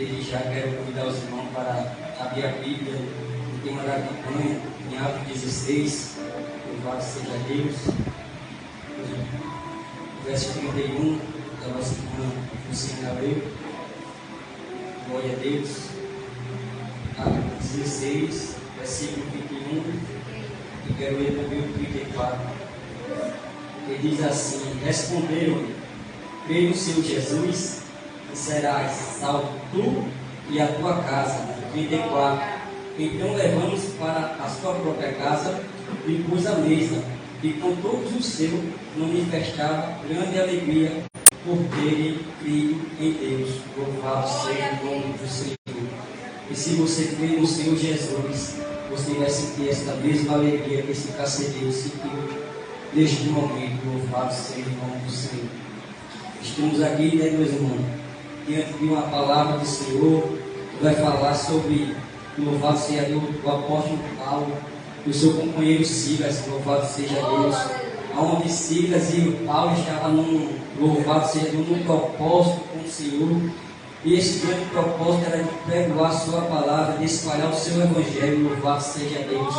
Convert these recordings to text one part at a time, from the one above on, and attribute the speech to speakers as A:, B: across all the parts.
A: Desde já quero convidar os irmãos para abrir a Bíblia no tema da campanha, em Atos 16, louvado seja Deus. O verso 31 da nossa irmã Luciana Abreu. Glória a Deus. Atos 16, versículo 21. E quero ler também o 34. Que diz assim: responderam-lhe: crê no Senhor Jesus, e serás salvo tu e a tua casa. 34. Então levamos para a sua própria casa e pus a mesa, e com todos os seus manifestava grande alegria por terem crido em Deus. Louvado seja o nome do Senhor. E se você crê no Senhor Jesus, você vai sentir esta mesma alegria que esse carcereiro sentiu neste momento. Louvado seja o nome do Senhor. Estamos aqui, né, meus irmãos, diante de uma palavra do Senhor que vai falar sobre, louvado seja Deus, o apóstolo Paulo e o seu companheiro Silas. Louvado seja Deus. Onde Silas e o Paulo estavam louvado seja Deus, num propósito com o Senhor. E esse grande propósito era de pregar a sua palavra, de espalhar o seu evangelho. Louvado seja Deus.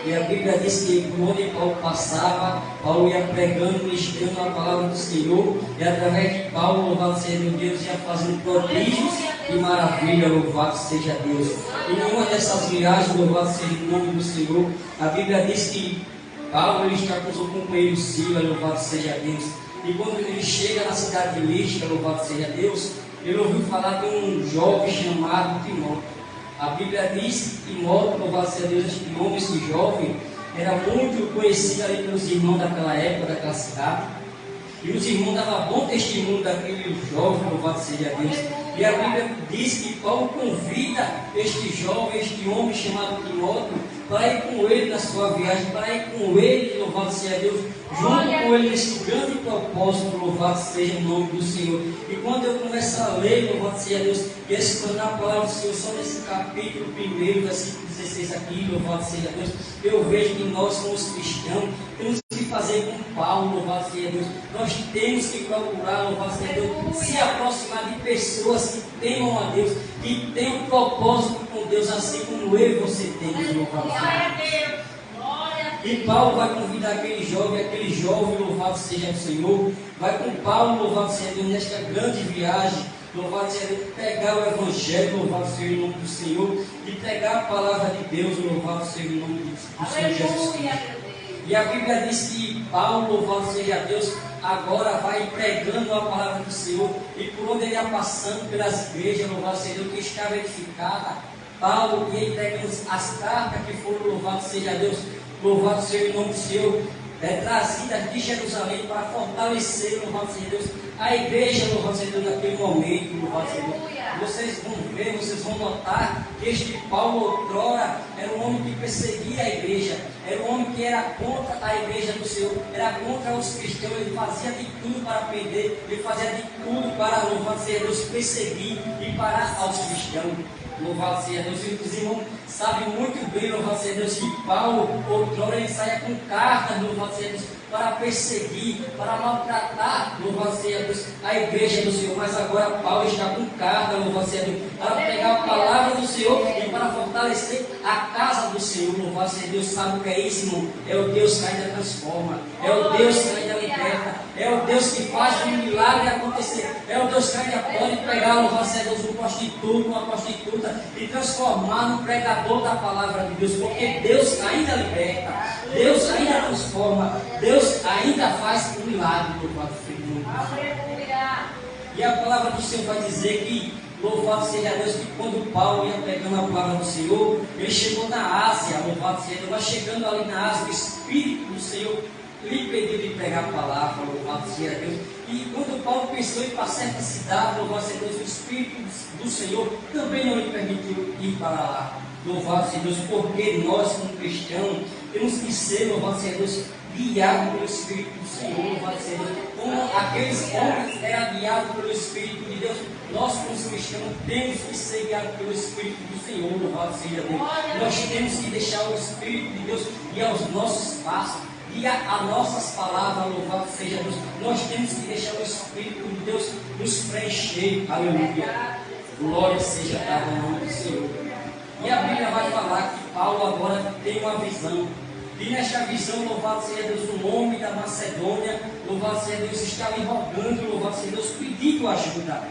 A: E a Bíblia diz que por onde Paulo passava, Paulo ia pregando, ministrando a palavra do Senhor. E através de Paulo, louvado seja Deus, ia fazendo prodígios e maravilha. Louvado seja Deus. E em uma dessas viagens, louvado seja o nome do Senhor, a Bíblia diz que Paulo está com o seu companheiro Silas. Louvado seja Deus. E quando ele chega na cidade de Listra, louvado seja Deus, ele ouviu falar de um jovem chamado Timóteo. A Bíblia diz que Timóteo, louvado seja Deus, este homem, esse jovem, era muito conhecido ali pelos irmãos daquela época, daquela cidade. E os irmãos davam bom testemunho daquele jovem, louvado seja Deus. E a Bíblia diz que Paulo convida este jovem, este homem chamado Timóteo, para ir com ele na sua viagem, para ir com ele, louvado seja Deus, junto com ele nesse grande propósito. Louvado seja o nome do Senhor. E quando eu começo a ler, louvado seja Deus, e explanar a palavra do Senhor só nesse capítulo 1, versículo 16 aqui, louvado seja Deus, eu vejo que nós, como cristãos, temos que fazer com Paulo, louvado seja Deus. Nós temos que procurar, louvado seja Deus, se aproximar de pessoas que temam a Deus, que tenham um propósito com Deus, assim como eu e você temos, louvado seja Deus. E Paulo vai convidar aquele jovem, louvado seja o Senhor, vai com Paulo, louvado seja Deus, nesta grande viagem, louvado seja Deus, pregar o Evangelho, louvado seja o nome do Senhor, e pregar a palavra de Deus, louvado seja o nome do Senhor Jesus Cristo. E a Bíblia diz que Paulo, louvado seja Deus, agora vai pregando a palavra do Senhor, e por onde ele ia passando pelas igrejas, louvado seja Deus, que estava edificada, Paulo ia entregando as cartas que foram, louvado seja Deus, louvado seja o nome do Senhor, trazidas de Jerusalém para fortalecer, louvado seja Deus, a igreja, louvado seja Deus, naquele momento, louvado seja Deus. Vocês vão ver, vocês vão notar que este Paulo outrora era um homem que perseguia a igreja, era um homem que era contra a igreja do Senhor, era contra os cristãos, ele fazia de tudo para prender, ele fazia de tudo para, louvado seja Deus, perseguir e parar aos cristãos. Louvado seja Deus. E os irmãos sabem muito bem, louvado seja Deus, que Paulo outrora ele saia com cartas, louvado seja Deus, para perseguir, para maltratar, louvado seja Deus, a igreja do Senhor. Mas agora Paulo está com carta, louvado seja Deus, para pegar a palavra do Senhor e para fortalecer a casa do Senhor. Louvado seja Deus. Sabe o que é isso, irmão? É o Deus que ainda transforma, é o Deus que ainda liberta, é o Deus que faz um milagre acontecer, é o Deus que ainda pode pegar, louvado seja Deus, um prostituto, uma prostituta e transformar no pregador da palavra de Deus, porque Deus ainda liberta, Deus ainda transforma, Deus ainda faz um milagre, louvado seja Deus. E a palavra do Senhor vai dizer que, louvado seja Deus, que quando Paulo ia pregando a palavra do Senhor, ele chegou na Ásia, louvado seja Deus, mas chegando ali na Ásia, o Espírito do Senhor lhe pediu de pregar a palavra, louvado seja Deus. E quando Paulo pensou em ir para certa cidade, louvado seja Deus, o Espírito do Senhor também não lhe permitiu ir para lá. Louvado seja Deus, porque nós, como cristãos, temos que ser, louvado seja Deus, guiados pelo Espírito do Senhor, louvado seja Deus. Como aqueles homens eram guiados pelo Espírito de Deus, nós, como cristãos, temos que ser guiados pelo Espírito do Senhor, louvado seja Deus. Nós temos que deixar o Espírito de Deus guiar aos nossos passos, guiar as nossas palavras, louvado seja Deus. Nós temos que deixar o Espírito de Deus nos preencher, aleluia. Glória seja dada ao nome do Senhor. E a Bíblia vai falar que Paulo agora tem uma visão. E nesta visão, louvado seja Deus, o nome da Macedônia, louvado seja Deus, está lhe rogando, louvado seja Deus, pedindo ajuda.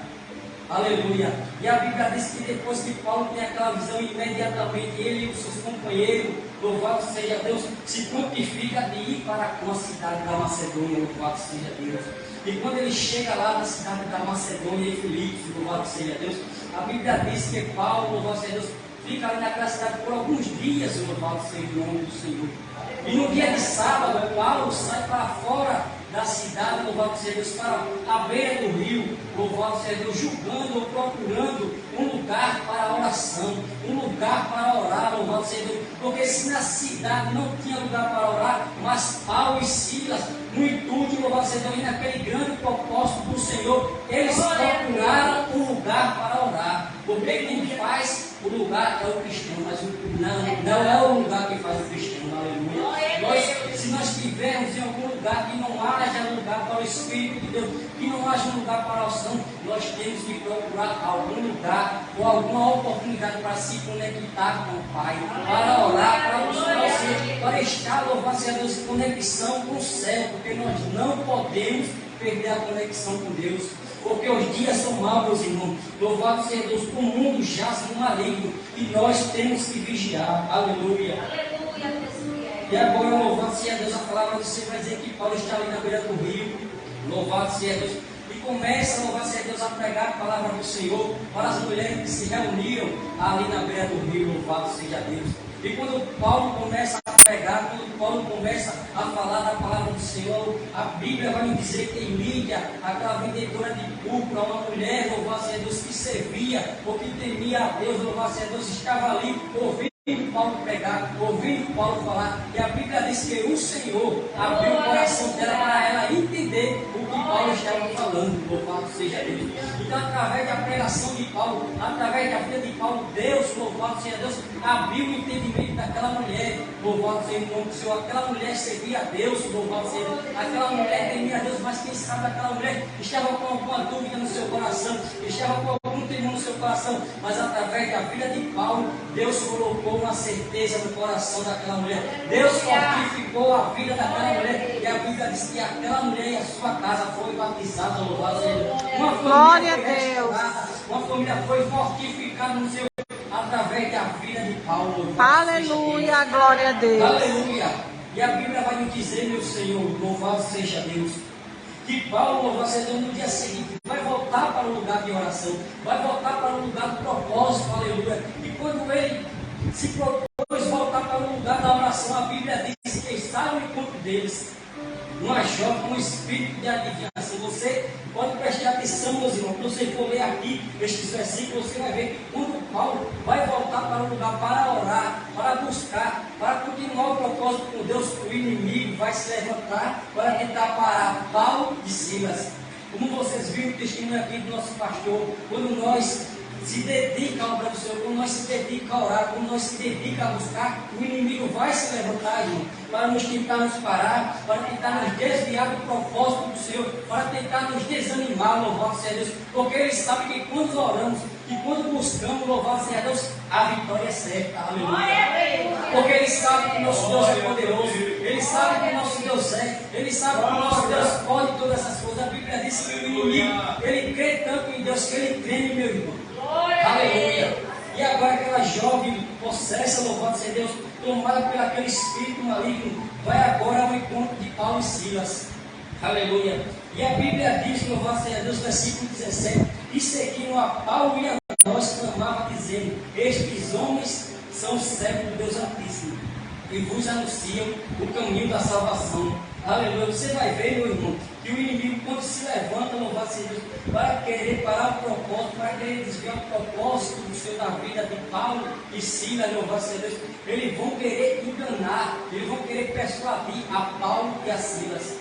A: Aleluia. E a Bíblia diz que depois que Paulo tem aquela visão, imediatamente ele e os seus companheiros, louvado seja Deus, se prontifica de ir para uma cidade da Macedônia, louvado seja Deus. E quando ele chega lá na cidade da Macedônia, em Filipos, louvado seja Deus, a Bíblia diz que Paulo, louvado seja Deus, fica ali naquela cidade por alguns dias, louvado seja o nome do Senhor. E no dia de sábado, Paulo sai para fora da cidade, louvado seja Deus, para a beira do rio, louvado seja Deus, julgando ou procurando um lugar para a oração, um lugar para orar, louvado seja Deus, porque se na cidade não tinha lugar para orar, mas Paulo e Silas, no intuito, louvado seja Deus, e naquele grande propósito do Senhor, eles procuraram um lugar para orar, porque quem faz o lugar é o cristão, mas não é o lugar que faz o cristão, aleluia. Se nós estivermos em algum lugar que não haja lugar para o Espírito de Deus, que não haja lugar para a oração, nós temos que procurar algum lugar ou alguma oportunidade para se conectar com o Pai, para orar, para buscar o Senhor, para estar, louvado seja Deus, em conexão com o céu, porque nós não podemos perder a conexão com Deus. Porque os dias são maus, meus irmãos. Louvado seja Deus, o mundo jaz no maligno e nós temos que vigiar. Aleluia. E agora, louvado seja Deus, a palavra do Senhor vai dizer que Paulo está ali na beira do rio. Louvado seja Deus. E começa, louvado seja Deus, a pregar a palavra do Senhor para as mulheres que se reuniram ali na beira do rio. Louvado seja Deus. E quando Paulo começa a pregar, quando Paulo começa a falar da palavra do Senhor, a Bíblia vai me dizer que Lídia, aquela vendedora de púrpura, uma mulher, louvado seja Deus, que servia, ou que temia a Deus, louvado seja Deus, estava ali ouvindo Paulo pregar, ouvindo Paulo falar, e a Bíblia diz que o Senhor abriu o coração dela para ela entender o que Paulo estava falando, louvado seja Deus. Então, através da pregação de Paulo, através da vida de Paulo, Deus, louvado seja Deus, abriu o entendimento daquela mulher, louvado seja o nome do Senhor. Aquela mulher servia a Deus, louvado seja Deus. Aquela mulher temia a Deus, mas quem sabe aquela mulher estava com alguma dúvida no seu coração, estava com algum temor no seu coração, mas através da vida de Paulo, Deus colocou uma certeza no coração daquela mulher. Deus fortificou a vida daquela mulher. E a Bíblia diz que aquela mulher e a sua casa foi batizada, louvado seja Deus. Uma família foi restaurada, uma família foi fortificada no seu através da vida de Paulo.
B: Aleluia, glória a Deus.
A: Aleluia. E a Bíblia vai nos dizer, meu Senhor, louvado seja Deus, que Paulo, louvado seja Deus, no dia seguinte vai voltar para o lugar de oração, vai voltar para o lugar do propósito, aleluia. E quando ele se propôs voltar para o lugar da oração, a Bíblia diz que está no encontro deles uma jovem com um espírito de adivinhação. Você pode prestar atenção, meus irmãos, quando você for ler aqui estes versículos, você vai ver que quando Paulo vai voltar para o lugar para orar, para buscar, para continuar o propósito com Deus, o inimigo vai se levantar para tentar parar Paulo e Silas. Como vocês viram o testemunho aqui do nosso pastor, quando nós se dedica à obra do Senhor, quando nós se dedica a orar, quando nós se dedica a buscar, o inimigo vai se levantar, irmão, para nos tentar nos parar, para tentar nos desviar do propósito do Senhor, para tentar nos desanimar, louvado seja Deus, porque ele sabe que quando oramos, que quando buscamos, louvado seja Deus, a vitória é certa, aleluia. Porque ele sabe que o nosso Deus é poderoso, ele sabe que o nosso Deus é, ele sabe que o nosso Deus pode todas essas coisas. A Bíblia diz que o inimigo, ele crê tanto em Deus que ele treme, meu irmão. Aleluia. E agora aquela jovem possessa, louvado seja Deus, tomada por aquele espírito maligno, vai agora ao encontro de Paulo e Silas. Aleluia. E a Bíblia diz, louvado seja Deus, versículo 17, e seguindo a Paulo e a nós, clamava dizendo: estes homens são servos do Deus Altíssimo e vos anunciam o caminho da salvação. Aleluia. Você vai ver, meu irmão, que o inimigo, quando se levanta, louvado seja Deus, para querer parar o propósito, para querer desviar o propósito do Senhor da vida de Paulo e Silas, louvado seja Deus, eles vão querer enganar, eles vão querer persuadir a Paulo e a Silas.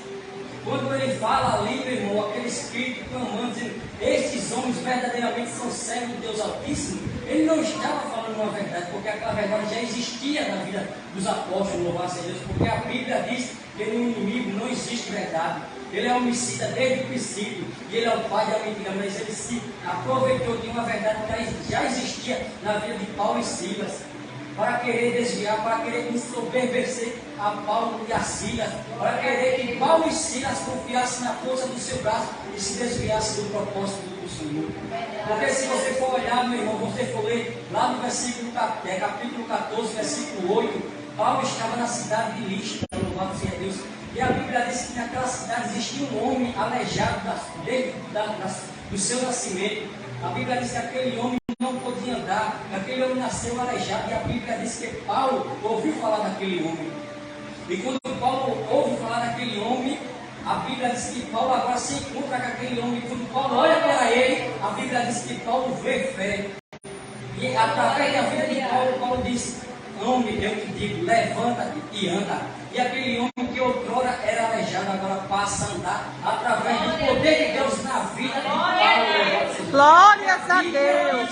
A: Quando ele fala ali, meu irmão, aquele espírito clamando, dizendo: estes homens verdadeiramente são servos de Deus Altíssimo, ele não estava falando uma verdade, porque aquela verdade já existia na vida dos apóstolos, louvado seja Deus, porque a Bíblia diz que no inimigo não existe verdade. ele é homicida desde o princípio, e ele é o pai da mentira, mas ele se aproveitou de uma verdade que já existia na vida de Paulo e Silas, para querer desviar, para querer ensoberbecer a Paulo e a Silas, para querer que Paulo e Silas confiassem na força do seu braço e se desviassem do propósito do Senhor. Porque se você for olhar, meu irmão, você for ler lá no capítulo 14, versículo 8, Paulo estava na cidade de Listra, louvado seja Deus, e a Bíblia diz que naquela cidade existia um homem aleijado do seu nascimento. A Bíblia diz que aquele homem não podia andar, aquele homem nasceu aleijado, e a Bíblia diz que Paulo ouviu falar daquele homem. E quando Paulo ouve falar daquele homem, a Bíblia diz que Paulo agora se encontra com aquele homem. Quando Paulo olha para ele, a Bíblia diz que Paulo vê fé. E através da vida de Paulo, Paulo diz: homem, eu te digo, levanta-te e anda. E aquele homem que outrora era aleijado, agora passa a andar através do poder de Deus na vida de Paulo.
B: Glórias a Deus.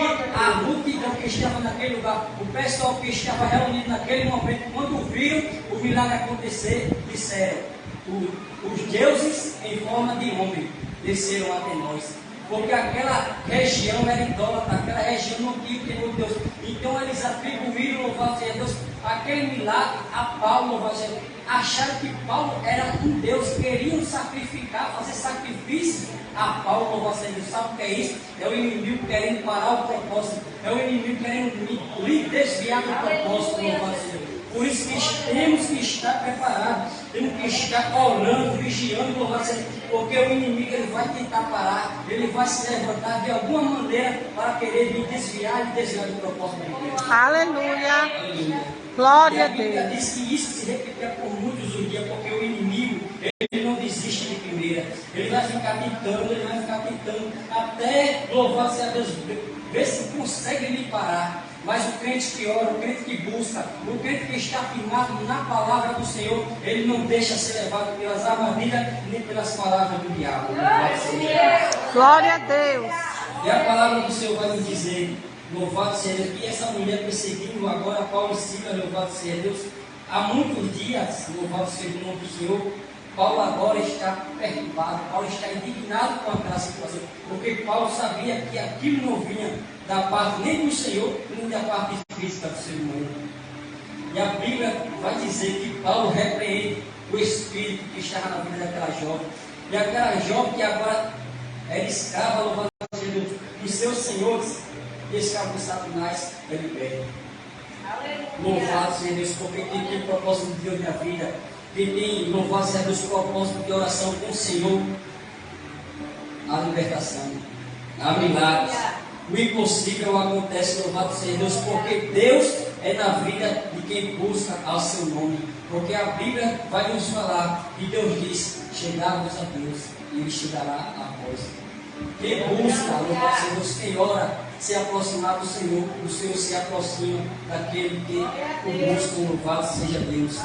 A: E a multidão que estava naquele lugar, o pessoal que estava reunido naquele momento, quando viram o milagre acontecer, disseram: os deuses em forma de homem desceram até nós. Porque aquela região era idólatra, aquela região não tinha o temor de Deus. Então eles atribuíram, louvado seja Deus, aquele milagre a Paulo, louvado seja Deus. Acharam que Paulo era um Deus, queriam sacrificar, fazer sacrifício a Paulo, louvado seja Deus. Sabe o que é isso? É o inimigo querendo parar o propósito, é o inimigo querendo lhe desviar do propósito, louvado seja Deus. Por isso que temos que estar preparados, temos que estar orando, vigiando, louvado seja Deus, porque o inimigo ele vai tentar parar, ele vai se levantar de alguma maneira para querer me desviar do propósito de Deus.
B: Aleluia.
A: Aleluia.
B: Glória a
A: A Bíblia
B: Deus.
A: diz que isso se repetia por muitos os dias, porque o inimigo ele não desiste de primeira, ele vai ficar tentando, até louvado seja Deus, ver se consegue lhe parar. Mas o crente que ora, o crente que busca, o crente que está firmado na palavra do Senhor, ele não deixa ser levado pelas armadilhas nem pelas palavras do diabo.
B: Glória a Deus.
A: E a palavra do Senhor vai nos dizer: louvado seja Deus, que essa mulher perseguindo agora Paulo e Silas, louvado seja Deus, há muitos dias, louvado seja o nome do Senhor, Paulo agora está perturbado, Paulo está indignado com aquela situação, porque Paulo sabia que aquilo não vinha da parte nem do Senhor, nem da parte física do ser humano. E a Bíblia vai dizer que Paulo repreende o espírito que estava na vida daquela jovem. E aquela jovem que agora era escrava, louvado seja Deus, dos seus senhores, e escravo de Satanás, é liberto. Louvado seja Deus, porque quem tem propósito de Deus na vida, quem tem, louvado seja Deus, propósito de oração com o Senhor, há libertação, há milagres. O impossível acontece, louvado seja Deus, porque Deus é na vida de quem busca ao seu nome. Porque a Bíblia vai nos falar que Deus diz: chegar-vos a Deus, e Ele chegará a vós. Quem busca, louvado seja Deus, quem ora, se aproximar do Senhor, o Senhor se aproxima daquele que o busca, louvado seja Deus.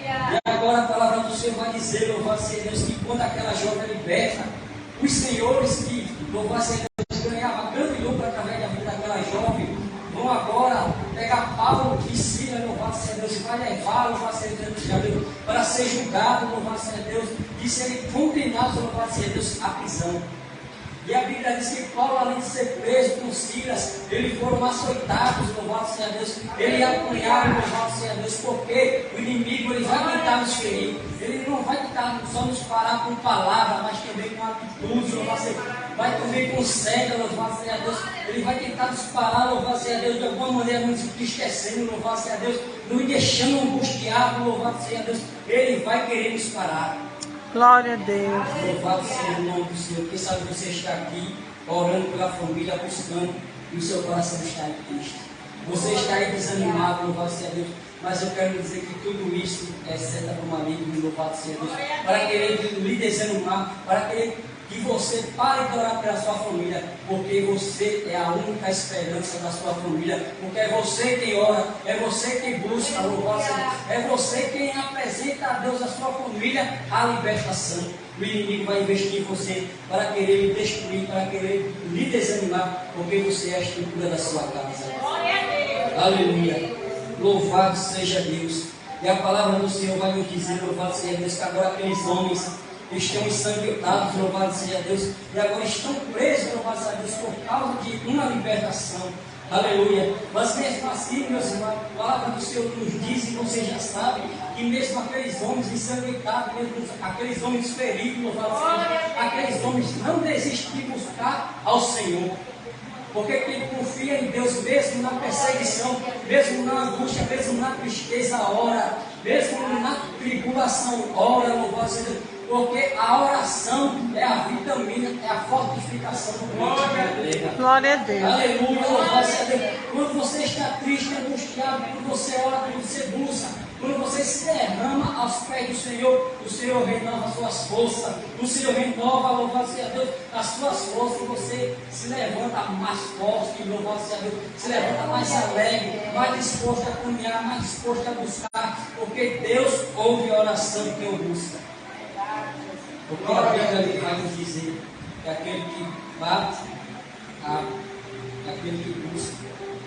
A: E agora a palavra do Senhor vai dizer, louvado seja Deus, que quando aquela jovem é liberta, os senhores que, louvado seja Deus, ganhavam grande lucro através da vida daquela jovem, vão agora pegar Paulo e Silas, louvado seja Deus, e vai levar, louvado seja Deus, para ser julgado, louvado seja Deus, e serem condenados, louvado seja Deus, à prisão. E a Bíblia diz que Paulo, além de ser preso com Silas, eles foram açoitados, louvado seja Deus, ele apanharam, louvado seja Deus, porque o inimigo ele vai tentar nos ferir, ele não vai tentar só nos parar com palavras, mas também com atitudes, louvado seja Deus, vai também com cega, louvado seja Deus, ele vai tentar nos parar, louvado seja Deus, de alguma maneira nos entristecendo, louvado seja Deus, nos deixando angustiados, louvado seja Deus, ele vai querer nos parar.
B: Glória a Deus.
A: Louvado seja o nome do Senhor. Quem sabe você está aqui orando pela família, buscando, e o seu coração está em Cristo. Você está aí desanimado, louvado seja Deus. Mas eu quero dizer que tudo isso é seta do maligno, louvado seja Deus. Para querer lhe desanimar, para querer que você pare de orar pela sua família, porque você é a única esperança da sua família, porque é você quem ora, é você quem busca, louvado seja Deus, é você quem apresenta a Deus a sua família a libertação. O inimigo vai investir em você para querer lhe destruir, para querer lhe desanimar, porque você é a estrutura da sua casa. Aleluia. Louvado seja Deus. E a palavra do Senhor vai nos dizer, louvado seja Deus, que agora aqueles homens estão ensanguentados, louvado seja Deus, e agora estão presos, louvado seja Deus, por causa de uma libertação. Aleluia. Mas mesmo assim, meus irmãos, a palavra do Senhor nos diz, e você já sabe, que mesmo aqueles homens ensanguentados, mesmo aqueles homens feridos, louvado seja Deus, aqueles homens não desistem de buscar ao Senhor. Porque quem confia em Deus, mesmo na perseguição, mesmo na angústia, mesmo na tristeza, ora, mesmo na tribulação, ora, louvado seja Deus. Porque a oração é a vitamina, é a fortificação do crente.
B: Glória a Deus.
A: Aleluia, louvado seja Deus. Quando você está triste, angustiado, quando você ora, quando você busca, quando você se derrama aos pés do Senhor, o Senhor renova as suas forças, o Senhor renova, louvado seja Deus, as suas forças, e você se levanta mais forte, louvado seja Deus, se levanta mais alegre, mais disposto a caminhar, mais disposto a buscar, porque Deus ouve a oração de quem o busca. Porque a Bíblia ali vai nos dizer que aquele que bate, abre, aquele que busca,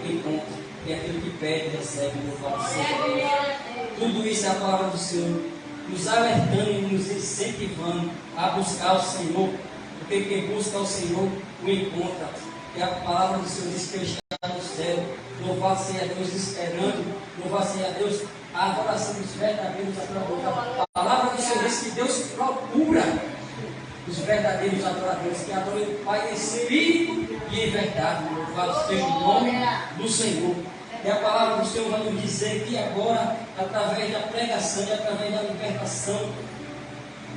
A: encontra, e aquele que pede, recebe, louvado seja Deus. Tudo isso é a palavra do Senhor, nos alertando e nos incentivando a buscar o Senhor, porque quem busca o Senhor o encontra. E a palavra do Senhor diz que ele está no céu, louvado seja Deus, esperando, louvado seja Deus, a adoração dos verdadeiros adoradores. A palavra do Senhor diz que Deus procura os verdadeiros adoradores, que adoram o Pai em espírito e em verdade. Louvado seja o nome do Senhor. E a palavra do Senhor vai nos dizer que agora, através da pregação e através da libertação,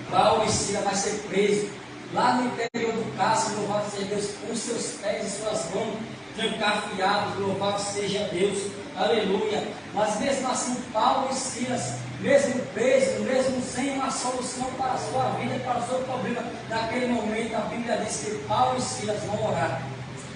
A: Paulo e Silas vai ser preso lá no interior do cárcere, louvado seja Deus, com seus pés e suas mãos trancafiados, louvado seja Deus, aleluia. Mas mesmo assim, Paulo e Silas, mesmo presos, mesmo sem uma solução para a sua vida, para o seu problema, naquele momento a Bíblia diz que Paulo e Silas vão orar,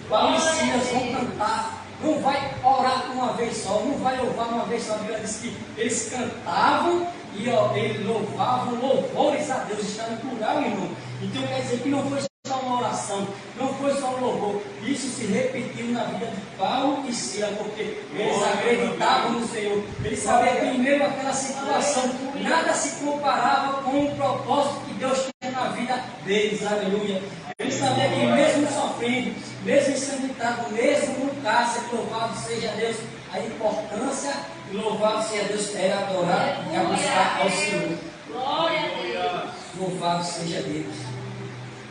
A: Paulo e Silas vão cantar. Não vai orar uma vez só, não vai louvar uma vez só. A Bíblia diz que eles cantavam e eles louvavam louvores a Deus. Está no plural, irmão. Então quer dizer que não foi só uma oração, não foi só um louvor. Isso se repetiu na vida de Paulo e Silas, porque eles acreditavam no Senhor. Eles sabiam que em meio àquela situação, nada se comparava com o propósito que Deus tinha na vida deles. Aleluia. Eles sabiam que mesmo sofrendo, mesmo ensanguentado, mesmo no cárcere, louvado seja Deus, a importância, louvado seja Deus, era adorar e a buscar ao Senhor. Glória a Deus. Louvado seja Deus.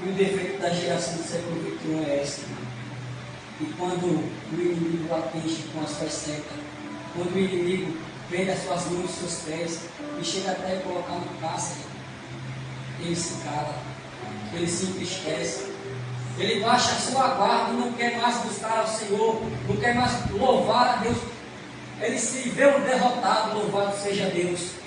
A: E o defeito da geração do século XXI é esse. E quando o inimigo atinge com as suas setas, quando o inimigo prende as suas mãos e seus pés, e chega até a colocar no cárcere, ele se cala, ele se entristece, ele baixa a sua guarda e não quer mais buscar ao Senhor, não quer mais louvar a Deus. Ele se vê um derrotado, louvado seja Deus.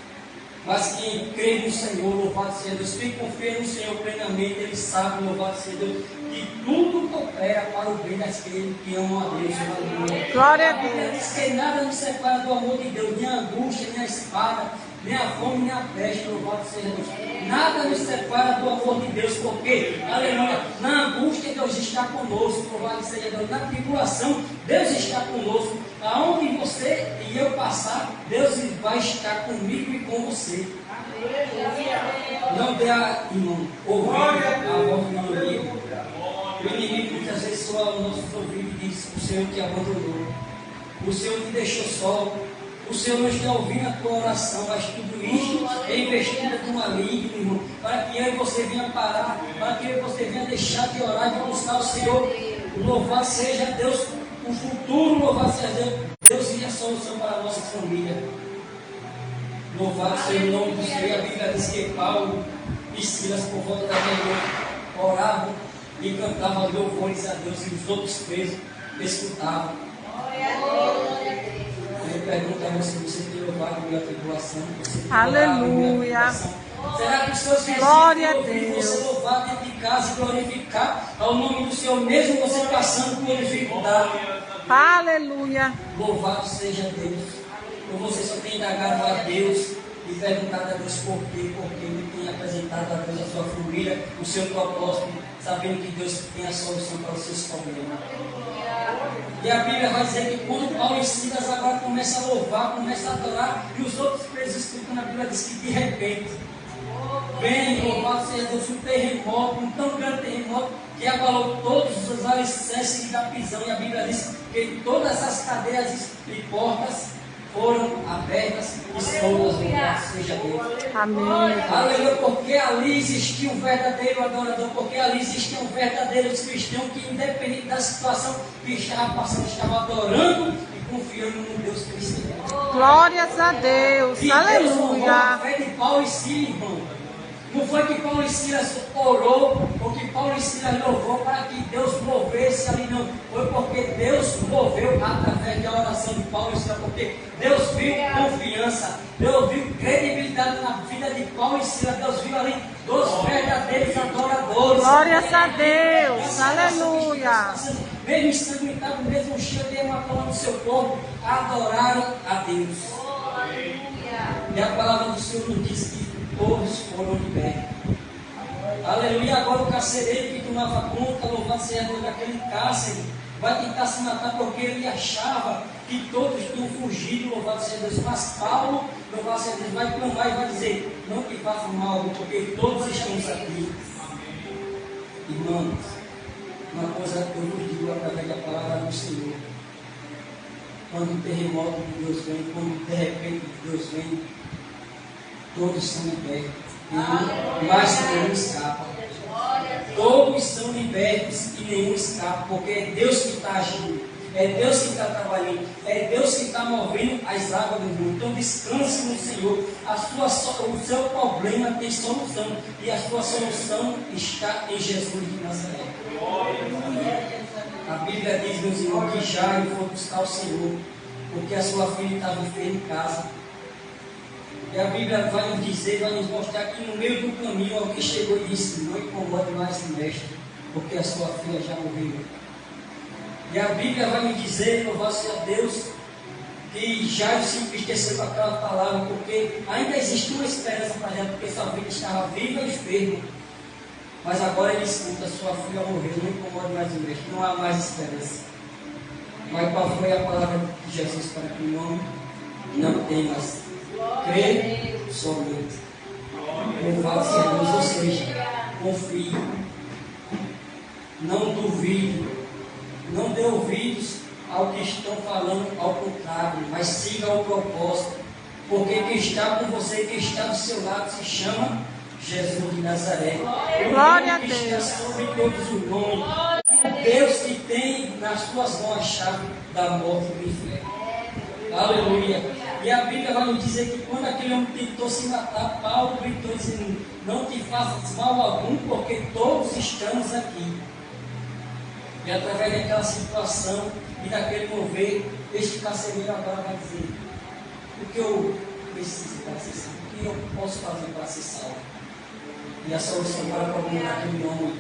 A: Mas quem crê no Senhor, louvado seja Deus, quem confia no Senhor plenamente, ele sabe, louvado seja Deus, que tudo coopera para o bem daqueles que amam a Deus. Aleluia.
B: Glória a
A: A Bíblia
B: Deus.
A: diz que nada nos separa do amor de Deus, nem a angústia, nem a espada, nem a fome, nem a peste, louvado seja Deus. Nada nos separa do amor de Deus, porque, aleluia, na angústia Deus está conosco, louvado seja Deus. Na tribulação, Deus está conosco. Aonde você e eu passar, Deus vai estar comigo e com você. Não dê a, irmão, ouvir a voz do inimigo. O inimigo muitas vezes soa ao nosso ouvido e diz: o Senhor te abandonou, o Senhor te deixou só, o Senhor não está ouvindo a tua oração. Mas tudo isto é investida do maligno, irmão, para que eu e você venha parar, para que eu e você venha deixar de orar e de buscar o Senhor. Louvado seja Deus, o futuro, louvado seja Deus. Deus e a solução para a nossa família. Louvado seja o nome do Senhor. A Bíblia diz que Paulo e Silas, por volta da meia-noite, oravam e cantavam louvores a Deus, e os outros presos escutavam. Eu pergunto a você: você tem louvado pela tribulação?
B: Aleluia.
A: Será que os seus vizinhos
B: Glória a
A: ouvem
B: Deus.
A: você louvar dentro de casa e glorificar ao nome do Senhor, mesmo você passando por dificuldade?
B: Aleluia.
A: Louvado seja Deus. Ou você só tem indagado a Deus e perguntado a Deus por quê? Porque Ele tem apresentado a Deus a sua família, o seu propósito, sabendo que Deus tem a solução para os seus problemas. E a Bíblia vai dizer que quando Paulo e Silas agora começam a louvar, começam a adorar, e os outros presos escutam, na Bíblia diz que de repente Vem, louvado seja Deus, um terremoto, um tão grande terremoto, que abalou todos os alicerces da prisão. E a Bíblia diz que todas as cadeias e portas foram abertas e soltas, louvado seja Deus.
B: Amém.
A: Aleluia, porque ali existia um verdadeiro adorador, porque ali existiam verdadeiros cristãos que, independente da situação que estava passando, estavam adorando e confiando no Deus Cristo.
B: Glórias a Deus.
A: E Deus honrou a
B: Aleluia.
A: fé de Paulo e Silas, irmão. Não foi que Paulo e Silas orou, ou que Paulo e Silas louvou para que Deus movesse ali, não. Foi porque Deus moveu através da oração de Paulo e Silas, porque Deus viu confiança, Deus viu credibilidade na vida de Paulo e Silas, Deus viu ali dois verdadeiros adoradores.
B: Glórias a Deus. Aleluia.
A: Mesmo ensanguentado, mesmo cheio de hematoma no seu corpo, adoraram a Deus. E a palavra do Senhor nos diz que todos foram libertos. Aleluia. Agora o carcereiro que tomava conta, louvado seja Deus, daquele cárcere, vai tentar se matar porque ele achava que todos tinham fugido, louvado seja Deus. Mas Paulo, louvado seja Deus, vai clamar e vai dizer: não te faça mal, porque todos estamos aqui. Irmãos, uma coisa que eu vos digo através da palavra do Senhor: quando o terremoto de Deus vem, quando de repente Deus vem, todos são libertos, mas nenhum escapa. Todos são libertos e nenhum escapa, porque é Deus que está agindo, é Deus que está trabalhando, é Deus que está movendo as águas do mundo. Então descanse no Senhor. O seu problema tem solução, e a sua solução está em Jesus de Nazaré. A Bíblia diz, meus irmãos, que Jairo foi buscar o Senhor, porque a sua filha estava enferma em casa. E a Bíblia vai nos dizer, vai nos mostrar que no meio do caminho alguém chegou e disse: não incomode mais o mestre, porque a sua filha já morreu. E a Bíblia vai nos dizer, louvado seja Deus, que Jairo se entristeceu com aquela palavra, porque ainda existe uma esperança para ela, porque sua filha estava viva e enferma. Mas agora ele escuta: sua filha morreu, não incomode mais o mestre, não há mais esperança. Mas qual foi a palavra de Jesus para que o homem não temas? Crê somente. Louvado seja Deus, ou seja, confie, não duvide, não dê ouvidos ao que estão falando, ao contrário, mas siga o propósito, porque quem está com você, quem está do seu lado, se chama Jesus de Nazaré.
B: Glória a
A: Deus. Que
B: Deus.
A: está sobre todos os nomes. Deus que tem nas suas mãos a chave da morte e do inferno. Aleluia. E a Bíblia vai nos dizer que quando aquele homem tentou se matar, Paulo gritou dizendo: não te faças mal algum, porque todos estamos aqui. E através daquela situação e daquele mover, este carcereiro agora vai dizer: o que eu preciso para ser salvo? O que eu posso fazer para ser salvo? E a solução para o problema daquele homem,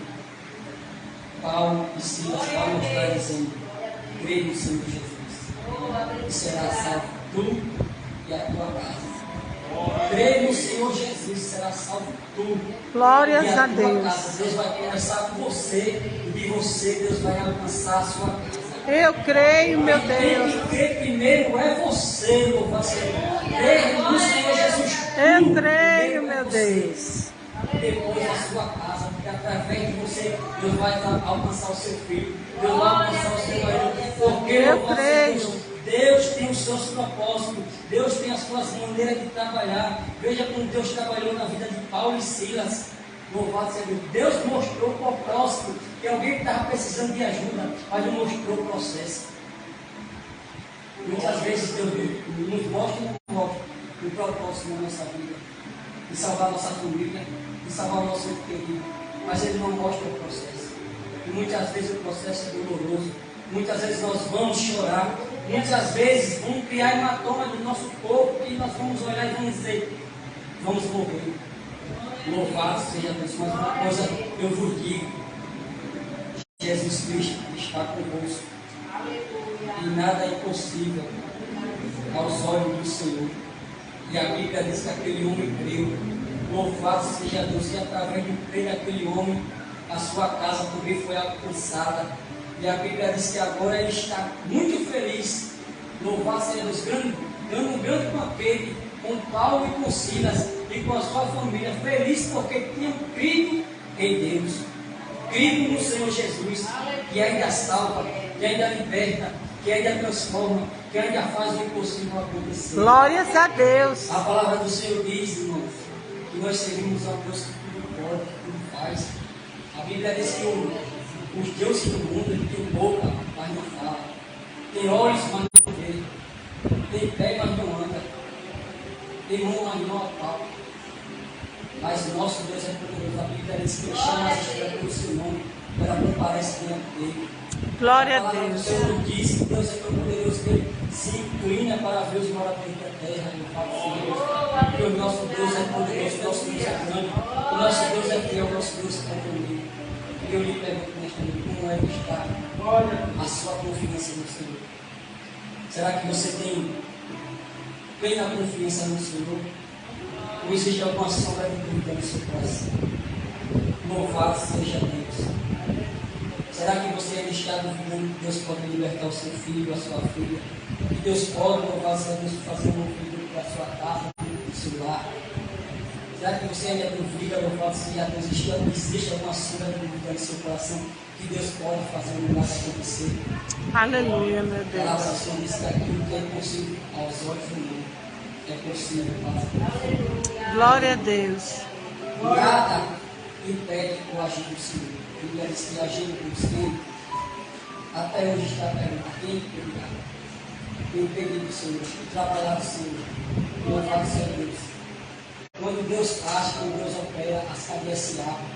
A: Paulo e Silas, Paulo está dizendo: crê no Senhor Jesus, e será salvo tu e a tua casa. Crê no Senhor Jesus, será salvo tu.
B: Glórias
A: e
B: a
A: tua
B: Deus.
A: Casa. Deus vai começar com você, e de você Deus vai alcançar a sua casa.
B: Eu creio, meu
A: Quem tem
B: Deus.
A: que crer primeiro é você, louvado seja Deus. Crê no Senhor Jesus.
B: Eu creio, meu Deus.
A: Depois a sua casa, porque através de você Deus vai alcançar o seu filho, Deus vai alcançar o seu marido, porque
B: Eu creio.
A: Deus tem os seus propósitos, Deus tem as suas maneiras de trabalhar. Veja como Deus trabalhou na vida de Paulo e Silas. Louvado seja Deus. Deus mostrou o propósito, que alguém estava precisando de ajuda, mas Deus mostrou o processo. Muitas vezes Deus nos mostra e não mostra o propósito na nossa vida, de salvar a nossa família, de salvar o nosso querido, mas Ele não mostra o processo. E muitas vezes o processo é doloroso, muitas vezes nós vamos chorar, muitas vezes vamos criar hematoma do nosso corpo, e nós vamos olhar e vamos dizer: vamos morrer. Louvado seja Deus. Mas uma coisa eu vos digo: Jesus Cristo está convosco, e nada é impossível aos olhos do Senhor. E a Bíblia diz que aquele homem creu. Louvado seja Deus, e através do crer daquele homem, a sua casa também foi alcançada. E a Bíblia diz que agora ele está muito feliz. Louvado seja Deus, dando um grande banquete com Paulo e com Silas e com a sua família, felizes porque tinham crido em Deus, crido no Senhor Jesus, que ainda salva, que ainda liberta, que ainda transforma, que ainda faz o impossível acontecer.
B: Glórias a Deus.
A: A palavra do Senhor diz, irmãos, que nós servimos a um Deus que tudo pode, que tudo faz. A Bíblia diz que os deuses do mundo, ele tem boca, mas não fala. Tem olhos, mas não vê. Tem pé, mas não anda. Tem mão, mas não apalpa. Mas o nosso Deus é poderoso. A Bíblia diz que ele chama as estrelas pelo seu nome, ela comparece diante dele.
B: Glória a
A: A palavra do
B: Deus.
A: Senhor diz que Deus é tão poderoso que ele se inclina para ver os moradores da terra. Eu falo assim, Deus, porque o nosso Deus é poderoso, o nosso Deus é grande, o nosso Deus é fiel, o nosso Deus é comigo. E eu lhe pergunto nesta noite, como é que está a sua confiança no Senhor? Será que você tem plena confiança no Senhor? Ou existe alguma sombra de dúvida no seu coração? Louvado seja Deus. Será que você ainda está duvidando que Deus pode libertar o seu filho, a sua filha? Que Deus pode, louvado seja Deus, fazer um ouvido para a sua casa, para o seu lar? Será que você ainda duvida, louvado seja Deus, existe alguma sombra de dúvida no seu coração que Deus pode fazer um milagre acontecer?
B: Aleluia, meu
A: A palavra
B: Deus.
A: do Senhor diz que aquilo que é impossível aos olhos do mundo é possível para Deus.
B: Glória a Deus.
A: Nada impede o agir do Senhor. A Bíblia diz que agir do Senhor, até hoje está perguntando quem impedirá. Quem impedir do Senhor, o trabalhar do Senhor, louvado seja Deus. Quando Deus age, quando Deus opera, as cadeias se abrem.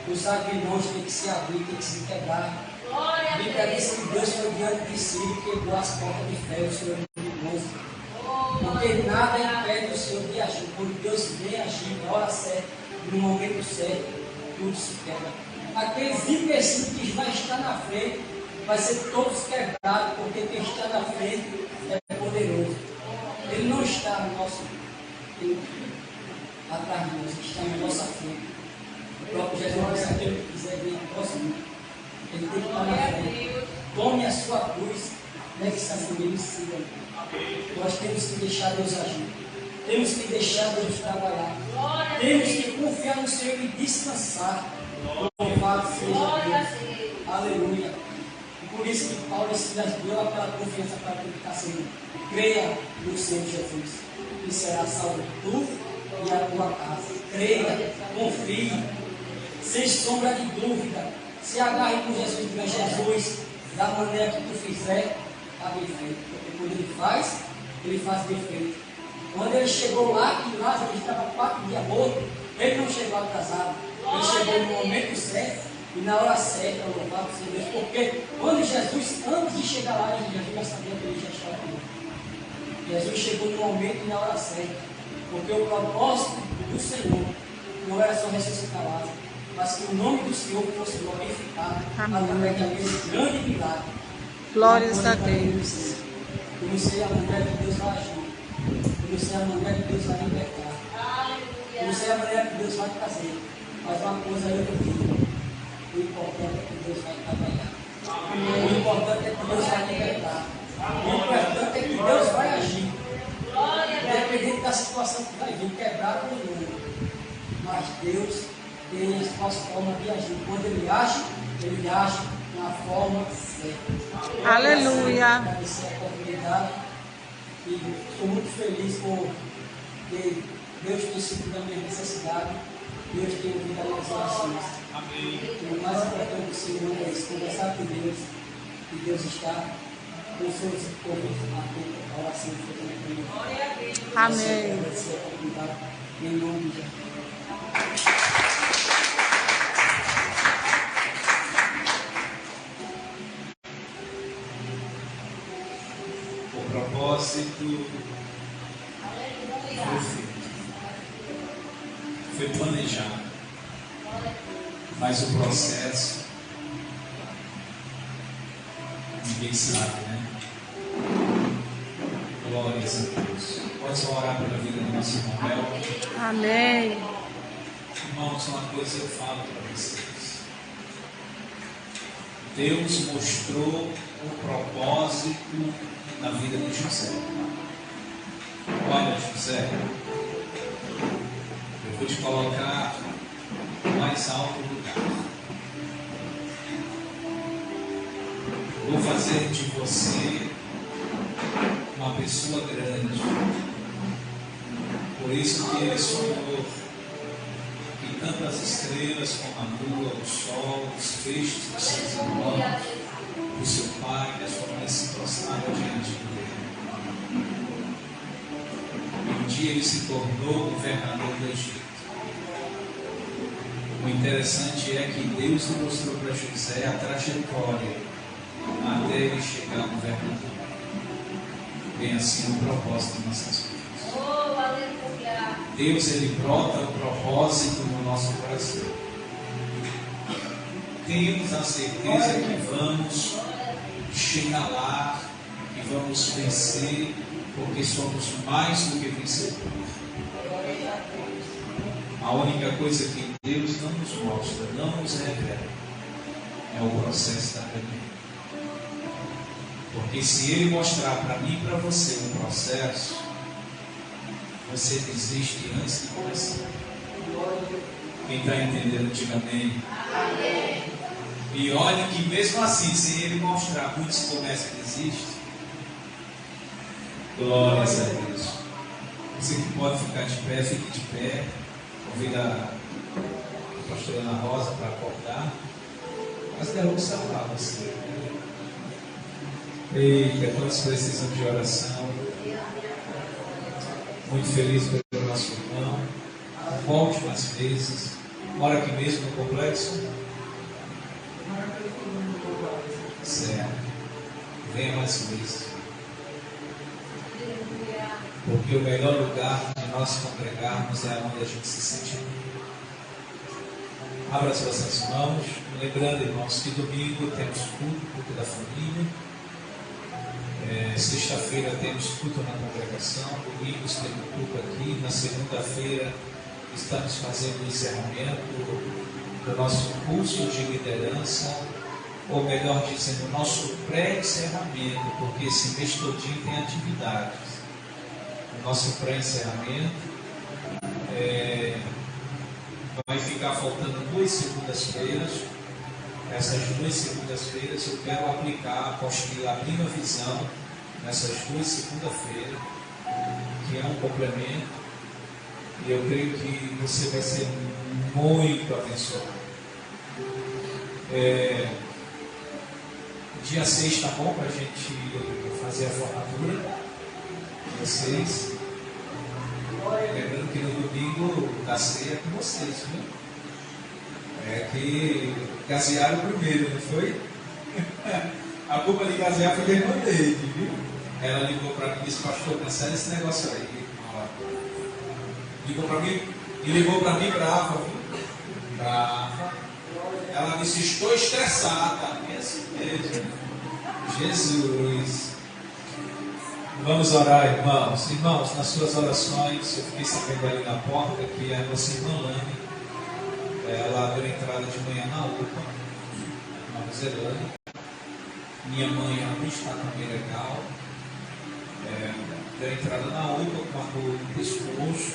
A: Os aguilhões têm que se abrir, têm que se quebrar. A Bíblia diz que Deus foi diante de si e quebrou as portas de ferro, o Senhor é poderoso. Porque nada impede o Senhor de agir. Quando Deus vem agir na hora certa, no momento certo, tudo se quebra. Aqueles empecilhos que vai estar na frente, vai ser todos quebrados, porque quem está na frente é poderoso. Ele não está no nosso atrás de nós, ele está na nossa frente. O próprio Jesus disse: aquele que quiser vir após mim, ele tem que estar na frente. Tome a sua cruz, pegue-se a família e siga. Nós temos que deixar Deus agir. Temos que deixar Deus trabalhar. Temos que confiar no Senhor e descansar. Louvado seja Deus. Aleluia. E por isso que Paulo e Silas deu aquela confiança para aquele que está sendo. Creia no Senhor Jesus, e será salvo tu e a tua casa. Creia, confie, sem sombra de dúvida. Se agarre com Jesus e diga: Jesus, da maneira que tu fizer, está bem feito. Porque quando ele faz bem feito. Quando ele chegou lá, que Lázaro estava 4 dias morto, ele não chegou atrasado. Ele chegou no momento certo e na hora certa, louvado seja Deus. Porque quando Jesus, antes de chegar lá, Jesus já sabia que ele já estava morto. Jesus chegou no momento e na hora certa. Porque o propósito do Senhor não era só ressuscitar Lázaro, mas que o nome do Senhor fosse glorificado através daquele grande milagre.
B: Glórias a Deus.
A: Eu não sei a maneira que Deus vai agir. Eu não sei a maneira que Deus vai libertar. Eu não sei a maneira que Deus vai fazer. Mas uma coisa eu digo: o importante é que Deus vai trabalhar. O importante é que Deus vai libertar. O importante é que Deus vai agir. Independente da situação que vai vir, quebrado ou não. Mas Deus tem as suas formas de agir. Quando Ele age na forma certa.
B: Aleluia.
A: Agradecer a oportunidade e estou muito feliz por ter Deus tem sido da minha necessidade, Deus tem ouvido as minhas orações. Amém. E o mais importante do Senhor é isso: conversar com Deus, e Deus está com os seus ouvidos atentos à oração feita na igreja.
B: Amém.
A: Agradecer a oportunidade em nome de Jesus.
C: O propósito foi planejado, mas o processo ninguém sabe, né? Glórias a Deus. Pode só orar pela vida do nosso irmão Bel.
B: Amém.
C: Irmãos, uma coisa eu falo para vocês: Deus mostrou o propósito na vida de José. Olha, José, eu vou te colocar no mais alto lugar. Vou fazer de você uma pessoa grande. Por isso que ele sonhou que tantas estrelas como a lua, o sol, os feixes dos seus irmãos, do seu pai e da sua mãe se prostraram diante dele. E um dia ele se tornou governador do Egito. O interessante é que Deus mostrou para José a trajetória até ele chegar ao governador. Bem assim o propósito de nossas vidas. Deus, ele brota o propósito no nosso coração. Temos a certeza que vamos chegar lá e vamos vencer, porque somos mais do que vencedores. A única coisa que Deus não nos mostra, não nos revela, é o processo da caminhada. Porque se Ele mostrar para mim e para você um processo, você desiste antes de começar. Quem está entendendo, diga amém. Amém. E olha que mesmo assim, se Ele mostrar, muitos começam e desistem. Glórias a Deus. Você que pode ficar de pé, fique de pé. Convido a pastora Ana Rosa para acordar. Mas quero salvar você. Eita, quantos precisam de oração? Muito feliz pelo nosso irmão. Volte mais vezes. Mora aqui mesmo no complexo? Certo. Venha mais vezes. Porque o melhor lugar de nós congregarmos é onde a gente se sente bem. Abra as vossas mãos. Lembrando, irmãos, que domingo temos culto da família. Sexta-feira temos culto na congregação, domingos temos culto aqui, na segunda-feira estamos fazendo o encerramento do nosso curso de liderança, ou melhor dizendo, o nosso pré-encerramento, porque esse mês todinho tem atividades. O nosso pré-encerramento vai ficar faltando 2 segundas-feiras. Essas 2 segundas-feiras eu quero aplicar a apostila Abrindo a Visão nessas 2 segunda-feiras, que é um complemento, e eu creio que você vai ser muito abençoado. Dia 6 está bom para a gente fazer a formatura de vocês. Lembrando que no domingo da ceia é com vocês, viu? É que gasearam primeiro, não foi? A culpa de gasear foi da irmã dele, viu? Ela ligou para mim e disse: pastor, cancela esse negócio aí. Ligou para mim e ligou para mim brava, viu? Brava. Ela disse: estou estressada. É assim mesmo. Jesus. Vamos orar, irmãos. Irmãos, nas suas orações, eu fiquei sabendo ali na porta que a nossa irmã Lani, ela deu entrada de manhã na UPA, Nova Zelândia. Minha mãe, ela não está também legal. Deu entrada na UPA com a dor no pescoço.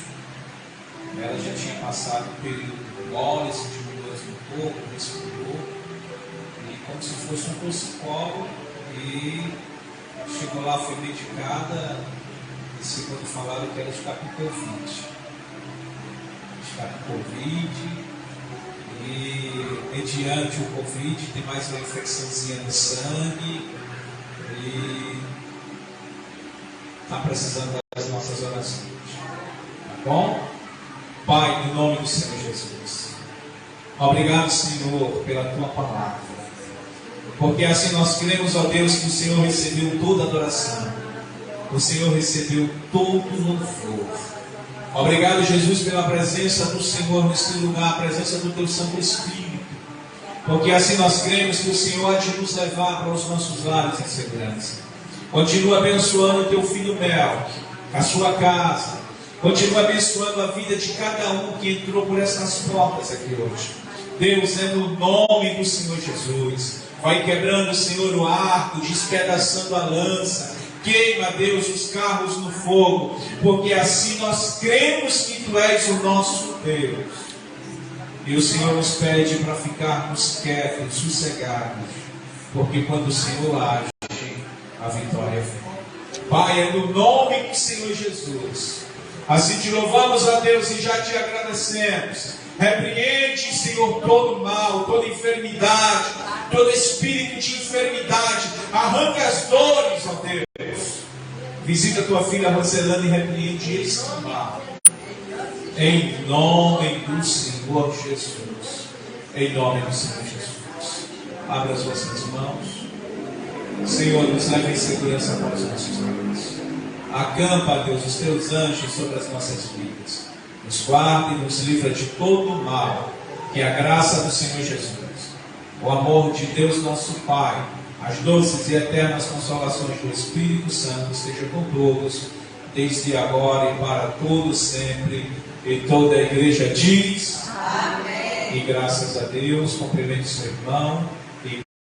C: Ela já tinha passado um período mole, sentiu dores no corpo, respirou. E como se fosse um torcicolo. E chegou lá, foi medicada. E segundo falaram que ela está com Covid. Está com Covid. E mediante o Covid tem mais uma infecçãozinha no sangue e está precisando das nossas orações. Tá bom? Pai, no nome do Senhor Jesus, obrigado, Senhor, pela Tua palavra, porque assim nós cremos, ó Deus, que o Senhor recebeu toda a adoração, o Senhor recebeu todo o louvor. Obrigado, Jesus, pela presença do Senhor neste lugar, a presença do Teu Santo Espírito, porque assim nós cremos que o Senhor há de nos levar para os nossos lares em segurança. Continua abençoando o Teu filho Melk, a sua casa, continua abençoando a vida de cada um que entrou por essas portas aqui hoje. Deus, é no nome do Senhor Jesus, vai quebrando, Senhor, o arco, despedaçando a lança, Queima, Deus, os carros no fogo, porque assim nós cremos que Tu és o nosso Deus. E o Senhor nos pede para ficarmos quietos, sossegados, porque quando o Senhor age, a vitória vem. Pai, é no nome do Senhor Jesus. Assim te louvamos, a Deus, e já te agradecemos. Repreende, Senhor, todo mal, toda enfermidade, todo espírito de enfermidade. Arranca as dores, ó Deus. Visita tua filha Roselana e repreende esse mal. Em nome do Senhor Jesus. Em nome do Senhor Jesus. Abra as vossas mãos. Senhor, nos leve em segurança para os nossos lares. Acampa, Deus, os teus anjos sobre as nossas vidas. Nos guarda e nos livra de todo o mal. Que a graça do Senhor Jesus, o amor de Deus nosso Pai, as doces e eternas consolações do Espírito Santo estejam com todos, desde agora e para todos sempre. E toda a igreja diz: amém. E graças a Deus, cumprimente seu irmão.